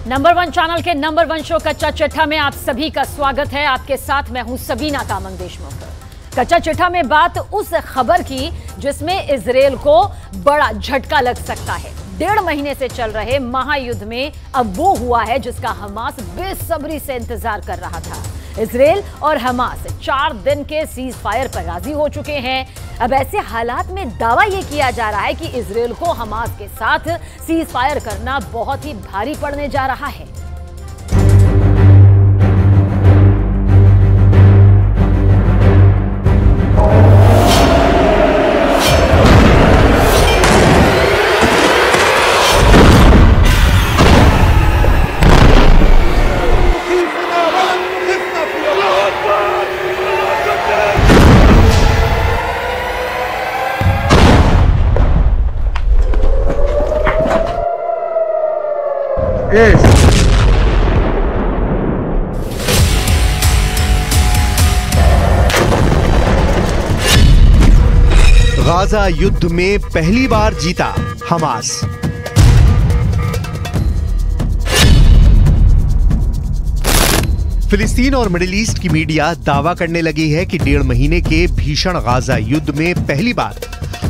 Number 1 channel के number 1 show कच्चा चिट्ठा में आप सभी का स्वागत है। आपके साथ मैं हूं सबीना तामंग देशमुख। कच्चा चिट्ठा में बात उस खबर की जिसमें इजरायल को बड़ा झटका लग सकता है। 1.5 महीने से चल रहे महायुद्ध में अब वो हुआ है जिसका हमास बेसब्री से इंतजार कर रहा था। इजरायल और हमास 4 दिन के सीज फायर पर राजी हो चुके हैं। अब ऐसे हालात में दावा यह किया जा रहा है कि इजरायल को हमास के साथ सीज फायर करना बहुत ही भारी पड़ने जा रहा है। गाजा युद्ध में पहली बार जीता हमास। फिलिस्तीन और मिडिल ईस्ट की मीडिया दावा करने लगी है कि 1.5 महीने के भीषण गाजा युद्ध में पहली बार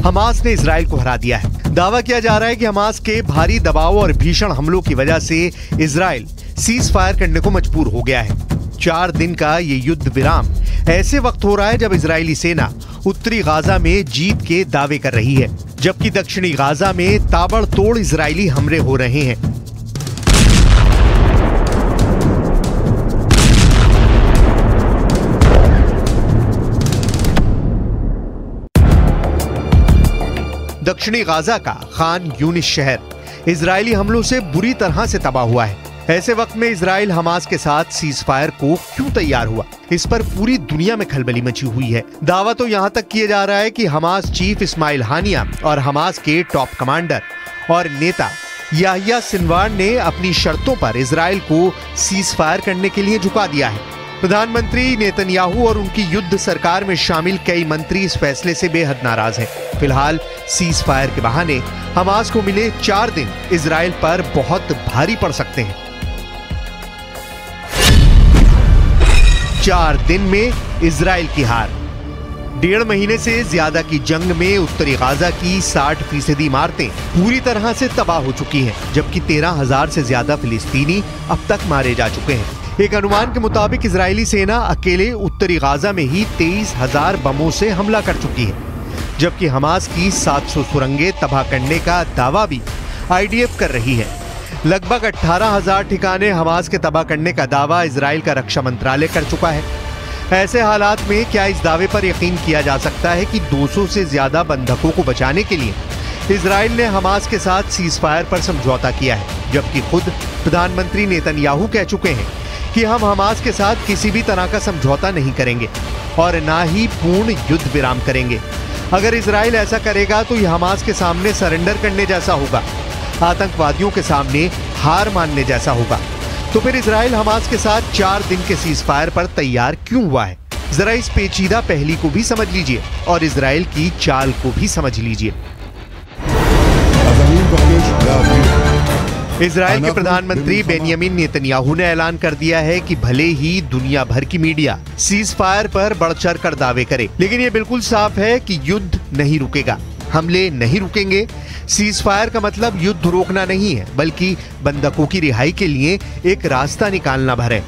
हमास ने इजराइल को हरा दिया है। दावा किया जा रहा है कि हमास के भारी दबाव और भीषण हमलों की वजह से इजराइल सीज फायर करने को मजबूर हो गया है। 4 दिन का ये युद्ध विराम ऐसे वक्त हो रहा है जब इजरायली सेना उत्तरी गाजा में जीत के दावे कर रही है, जबकि दक्षिणी गाजा में ताबड़तोड़ इजरायली हमले हो रहे हैं। दक्षिणी गाजा का खान यूनिस शहर इजरायली हमलों से बुरी तरह से तबाह हुआ है। ऐसे वक्त में इजराइल हमास के साथ सीज फायर को क्यों तैयार हुआ, इस पर पूरी दुनिया में खलबली मची हुई है। दावा तो यहाँ तक किया जा रहा है कि हमास चीफ इस्माइल हानिया और हमास के टॉप कमांडर और नेता याह्या सिनवार ने अपनी शर्तों पर इजराइल को सीज फायर करने के लिए झुका दिया है। प्रधानमंत्री नेतन्याहू और उनकी युद्ध सरकार में शामिल कई मंत्री इस फैसले से बेहद नाराज हैं। फिलहाल सीज फायर के बहाने हमास को मिले 4 दिन इजराइल पर बहुत भारी पड़ सकते हैं। 4 दिन में इजराइल की हार। 1.5 महीने से ज्यादा की जंग में उत्तरी गाजा की 60% इमारतें पूरी तरह से तबाह हो चुकी हैं, जबकि 13,000 से ज्यादा फिलिस्तीनी अब तक मारे जा चुके हैं। एक अनुमान के मुताबिक इजरायली सेना अकेले उत्तरी गाजा में ही 23,000 बमों से हमला कर चुकी है, जबकि हमास की 700 सुरंगें तबाह करने का दावा भी आईडीएफ कर रही है। लगभग 18,000 ठिकाने हमास के तबाह करने का दावा इजराइल का रक्षा मंत्रालय कर चुका है। ऐसे हालात में क्या इस दावे पर यकीन किया जा सकता है कि 200 से ज्यादा बंधकों को बचाने के लिए इजराइल ने हमास के साथ सीज फायर पर समझौता किया है, जबकि खुद प्रधानमंत्री नेतन्याहू कह चुके हैं कि हम हमास के साथ किसी भी तरह का समझौता नहीं करेंगे और ना ही पूर्ण युद्ध विराम करेंगे। अगर इजराइल ऐसा करेगा तो यह हमास के सामने सरेंडर करने जैसा होगा, आतंकवादियों के सामने हार मानने जैसा होगा। तो फिर इजराइल हमास के साथ 4 दिन के सीज फायर पर तैयार क्यों हुआ है? जरा इस पेचीदा पहली को भी समझ लीजिए और इजराइल की चाल को भी समझ लीजिए। इजराइल के प्रधानमंत्री बेंयामिन नेतन्याहू ने ऐलान कर दिया है कि भले ही दुनिया भर की मीडिया सीज फायर पर बढ़-चढ़ कर दावे करे, लेकिन ये बिल्कुल साफ है कि युद्ध नहीं रुकेगा, हमले नहीं रुकेंगे। सीज फायर का मतलब युद्ध रोकना नहीं है, बल्कि बंधकों की रिहाई के लिए एक रास्ता निकालना भर है।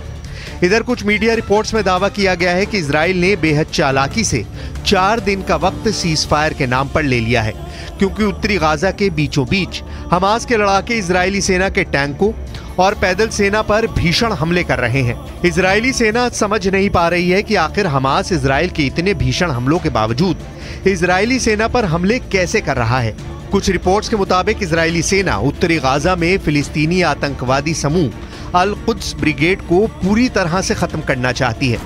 इधर कुछ मीडिया रिपोर्ट्स में दावा किया गया है कि इजराइल ने बेहद चालाकी से 4 दिन का वक्त सीज फायर के नाम पर ले लिया है, क्योंकि उत्तरी गाजा के बीचों बीच हमास के लड़ाके इजरायली सेना के टैंकों और पैदल सेना पर भीषण हमले कर रहे हैं। इजरायली सेना समझ नहीं पा रही है कि आखिर हमास इजराइल के इतने भीषण हमलों के बावजूद इजरायली सेना पर हमले कैसे कर रहा है। कुछ रिपोर्ट्स के मुताबिक इजरायली सेना उत्तरी गाजा में फिलिस्तीनी आतंकवादी समूह अल कुद्स ब्रिगेड को पूरी तरह से खत्म करना चाहती है,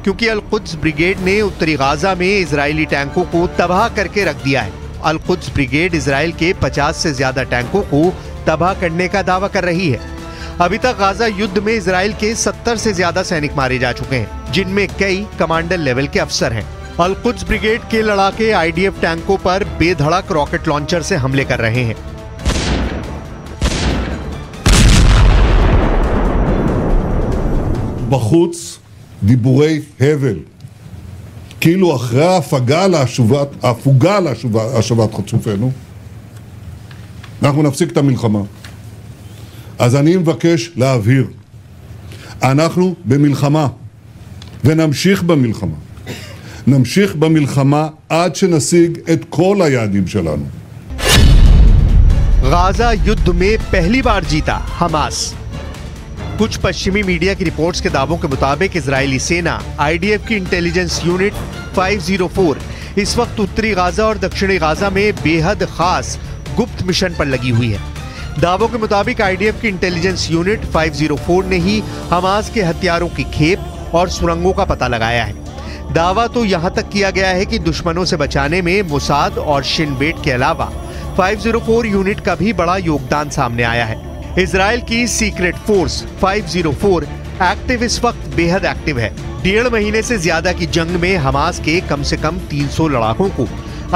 क्योंकि अल कुद्स ब्रिगेड ने उत्तरी गाजा में इजरायली टैंकों को तबाह करके रख दिया है। अल कुद्स ब्रिगेड इजराइल के 50 से ज्यादा टैंकों को तबाह करने का दावा कर रही है। अभी तक गाजा युद्ध में इजराइल के 70 से ज्यादा सैनिक मारे जा चुके हैं, जिनमें कई कमांडर लेवल के अफसर हैं। अल कुद्स ब्रिगेड के लड़ाके आईडीएफ टैंकों पर बेधड़क रॉकेट लॉन्चर से हमले कर रहे हैं। בחוץ דיבורי הבל. כאילו אחרי ההפוגה להשבת חטופינו, אנחנו נפסיק את המלחמה. אז אני מבקש להבהיר, אנחנו במלחמה, ונמשיך במלחמה. נמשיך במלחמה עד שנשיג את כל היעדים שלנו. गाजा युद्ध में पहली बार जीता हमास। कुछ पश्चिमी मीडिया की रिपोर्ट्स के दावों के मुताबिक इजरायली सेना आईडीएफ की इंटेलिजेंस यूनिट 504 इस वक्त उत्तरी गाजा और दक्षिणी गाजा में बेहद खास गुप्त मिशन पर लगी हुई है। दावों के मुताबिक आईडीएफ की इंटेलिजेंस यूनिट 504 ने ही हमास के हथियारों की खेप और सुरंगों का पता लगाया है। दावा तो यहां तक किया गया है कि दुश्मनों से बचाने में मोसाद और शिन बेट के अलावा 504 यूनिट का भी बड़ा योगदान सामने आया है। इजराइल की सीक्रेट फोर्स 504 एक्टिव इस वक्त बेहद एक्टिव है। 1.5 महीने से ज्यादा की जंग में हमास के कम से कम 300 लड़ाकों को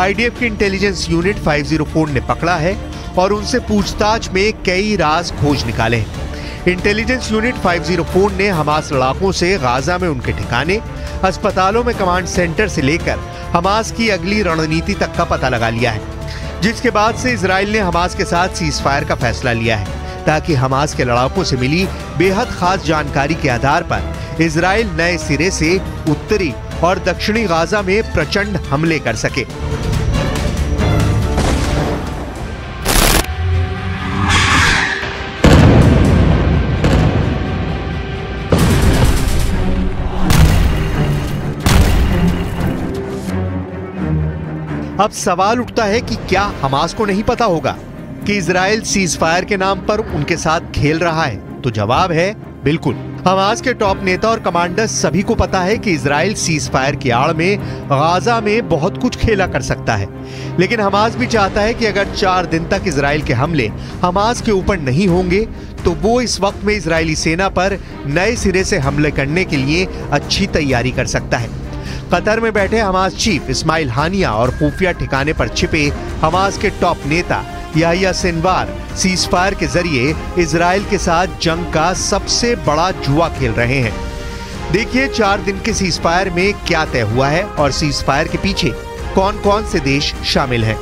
आईडीएफ की इंटेलिजेंस यूनिट 504 ने पकड़ा है और उनसे पूछताछ में कई राज खोज निकाले हैं। इंटेलिजेंस यूनिट 504 ने हमास लड़ाकों से गाजा में उनके ठिकाने, अस्पतालों में कमांड सेंटर से लेकर हमास की अगली रणनीति तक का पता लगा लिया है, जिसके बाद से इजराइल ने हमास के साथ सीज फायर का फैसला लिया है ताकि हमास के लड़ाकों से मिली बेहद खास जानकारी के आधार पर इजराइल नए सिरे से उत्तरी और दक्षिणी गाजा में प्रचंड हमले कर सके। अब सवाल उठता है कि क्या हमास को नहीं पता होगा कि इजराइल सीज फायर के नाम पर उनके साथ खेल रहा है? तो जवाब है बिल्कुल। हमास के टॉप नेता और कमांडर सभी को पता है कि इजराइल सीज फायर की आड़ में गाजा में बहुत कुछ खेला कर सकता है, लेकिन हमास भी चाहता है कि अगर 4 दिन तक इजराइल के हमले हमास के ऊपर नहीं होंगे तो वो इस वक्त में इजरायली सेना पर नए सिरे से हमले करने के लिए अच्छी तैयारी कर सकता है। कतर में बैठे हमास चीफ इस्माइल हानिया और खुफिया ठिकाने पर छिपे हमास के टॉप नेता याहिया सिनवार सीज फायर के जरिए इजराइल के साथ जंग का सबसे बड़ा जुआ खेल रहे हैं। देखिए 4 दिन के सीज फायर में क्या तय हुआ है और सीज फायर के पीछे कौन कौन से देश शामिल हैं।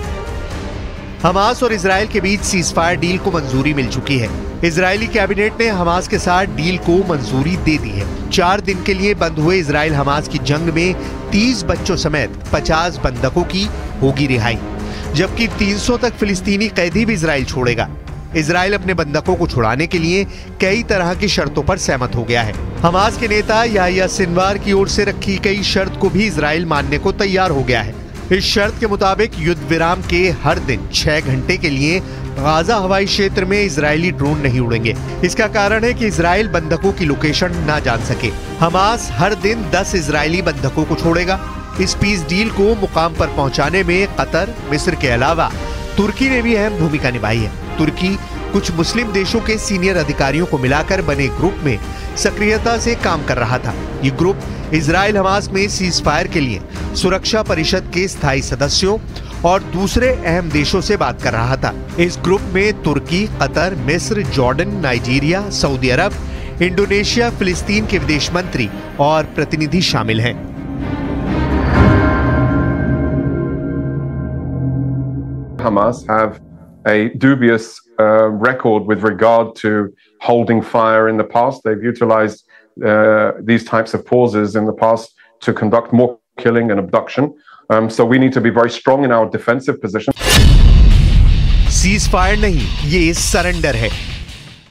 हमास और इजराइल के बीच सीज फायर डील को मंजूरी मिल चुकी है। इजरायली कैबिनेट ने हमास के साथ डील को मंजूरी दे दी है। 4 दिन के लिए बंद हुए इजराइल हमास की जंग में 30 बच्चों समेत 50 बंधकों की होगी रिहाई, जबकि 300 तक फिलिस्तीनी कैदी भी इजराइल छोड़ेगा। इजराइल अपने बंधकों को छुड़ाने के लिए कई तरह की शर्तों पर सहमत हो गया है। हमास के नेता याहिया सिनवार की ओर से रखी गई शर्त को भी इजराइल मानने को तैयार हो गया है। इस शर्त के मुताबिक युद्ध विराम के हर दिन 6 घंटे के लिए गाजा हवाई क्षेत्र में इजरायली ड्रोन नहीं उड़ेंगे। इसका कारण है कि इजराइल बंधकों की लोकेशन ना जान सके। हमास हर दिन 10 इजरायली बंधकों को छोड़ेगा। इस पीस डील को मुकाम पर पहुंचाने में कतर, मिस्र के अलावा तुर्की ने भी अहम भूमिका निभाई है। तुर्की कुछ मुस्लिम देशों के सीनियर अधिकारियों को मिलाकर बने ग्रुप में सक्रियता से काम कर रहा था। ये ग्रुप इजराइल हमास में सीज फायर के लिए सुरक्षा परिषद के स्थायी सदस्यों और दूसरे अहम देशों से बात कर रहा था। इस ग्रुप में तुर्की, कतर, मिस्र, जॉर्डन, नाइजीरिया, सऊदी अरब, इंडोनेशिया, फिलिस्तीन के विदेश मंत्री और प्रतिनिधि शामिल हैं। Hamas have a dubious record with regard to holding fire in the past. They've utilized these types of pauses in the past to conduct more killing and abduction. So we need to be very strong in our defensive position. Cease fire नहीं, ये surrender है।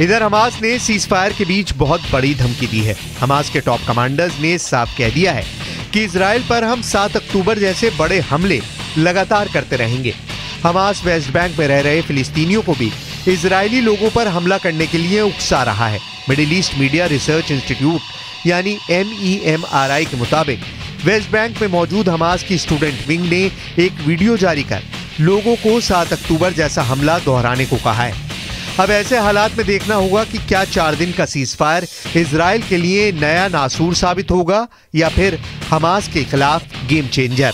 इधर Hamas ने cease fire के बीच बहुत बड़ी धमकी दी है। हमास के टॉप कमांडर्स ने साफ कह दिया है कि इजराइल पर हम 7 अक्टूबर जैसे बड़े हमले लगातार करते रहेंगे। हमास वेस्ट बैंक में रह रहे फिलिस्तीनियों को भी इजरायली लोगों पर हमला करने के लिए उकसा रहा है। Middle east media research institute यानी MEMRI के मुताबिक वेस्ट बैंक में मौजूद हमास की स्टूडेंट विंग ने एक वीडियो जारी कर लोगों को 7 अक्टूबर जैसा हमला दोहराने को कहा है। अब ऐसे हालात में देखना होगा कि क्या 4 दिन का सीजफायर इजराइल के लिए नया नासूर साबित होगा या फिर हमास के खिलाफ गेम चेंजर।